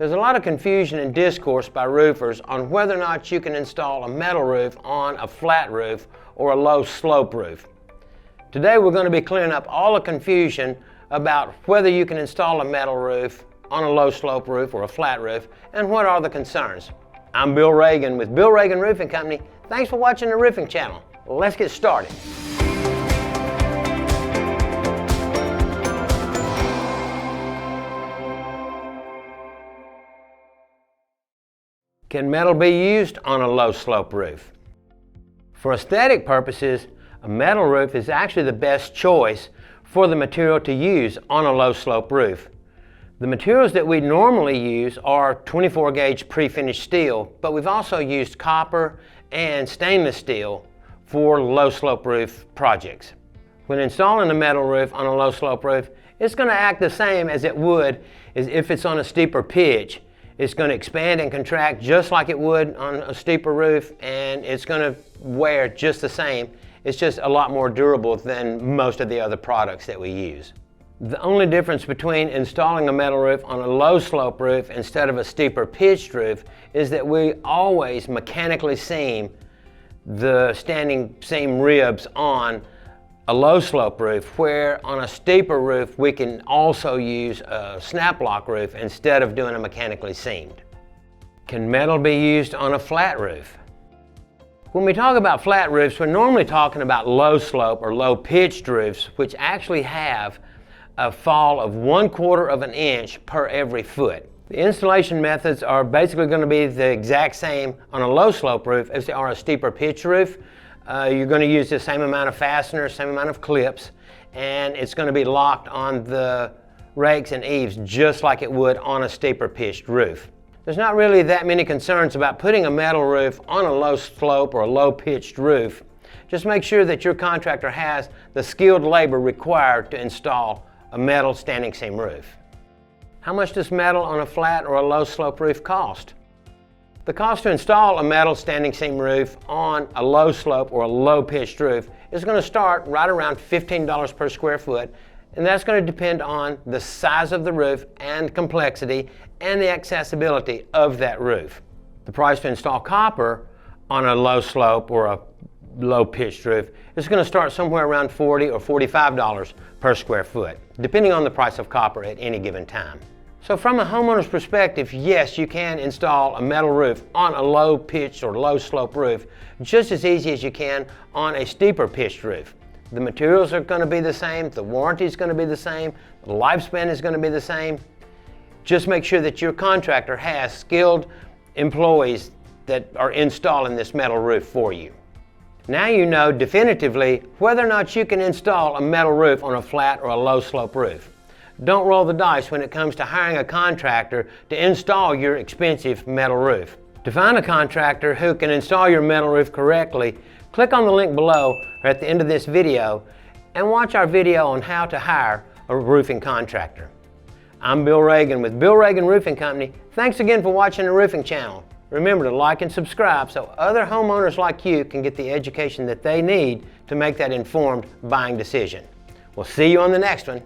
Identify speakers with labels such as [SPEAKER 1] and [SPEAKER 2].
[SPEAKER 1] There's a lot of confusion and discourse by roofers on whether or not you can install a metal roof on a flat roof or a low slope roof. Today we're going to be clearing up all the confusion about whether you can install a metal roof on a low slope roof or a flat roof and what are the concerns. I'm Bill Ragan with Bill Ragan Roofing Company. Thanks for watching the Roofing Channel. Let's get started. Can metal be used on a low slope roof? For aesthetic purposes, a metal roof is actually the best choice for the material to use on a low slope roof. The materials that we normally use are 24 gauge pre-finished steel, but we've also used copper and stainless steel for low slope roof projects. When installing a metal roof on a low slope roof, it's going to act the same as it would as if it's on a steeper pitch. It's going to expand and contract just like it would on a steeper roof, and it's going to wear just the same. It's just a lot more durable than most of the other products that we use. The only difference between installing a metal roof on a low slope roof instead of a steeper pitched roof is that we always mechanically seam the standing seam ribs on a low slope roof, where on a steeper roof we can also use a snap block roof instead of doing a mechanically seamed. Can metal be used on a flat roof? When we talk about flat roofs, we're normally talking about low slope or low pitched roofs, which actually have a fall of 1/4 of an inch per every foot. The installation methods are basically going to be the exact same on a low slope roof as they are a steeper pitch roof. You're going to use the same amount of fasteners, same amount of clips, and it's going to be locked on the rakes and eaves just like it would on a steeper pitched roof. There's not really that many concerns about putting a metal roof on a low slope or a low pitched roof. Just make sure that your contractor has the skilled labor required to install a metal standing seam roof. How much does metal on a flat or a low slope roof cost? The cost to install a metal standing seam roof on a low slope or a low pitched roof is going to start right around $15 per square foot, and that's going to depend on the size of the roof and complexity and the accessibility of that roof. The price to install copper on a low slope or a low pitched roof is going to start somewhere around $40 or $45 per square foot, depending on the price of copper at any given time. So from a homeowner's perspective, yes, you can install a metal roof on a low pitched or low slope roof just as easy as you can on a steeper pitched roof. The materials are going to be the same, the warranty is going to be the same, the lifespan is going to be the same. Just make sure that your contractor has skilled employees that are installing this metal roof for you. Now you know definitively whether or not you can install a metal roof on a flat or a low slope roof. Don't roll the dice when it comes to hiring a contractor to install your expensive metal roof. To find a contractor who can install your metal roof correctly, click on the link below or at the end of this video and watch our video on how to hire a roofing contractor. I'm Bill Ragan with Bill Ragan Roofing Company. Thanks again for watching the Roofing Channel. Remember to like and subscribe so other homeowners like you can get the education that they need to make that informed buying decision. We'll see you on the next one.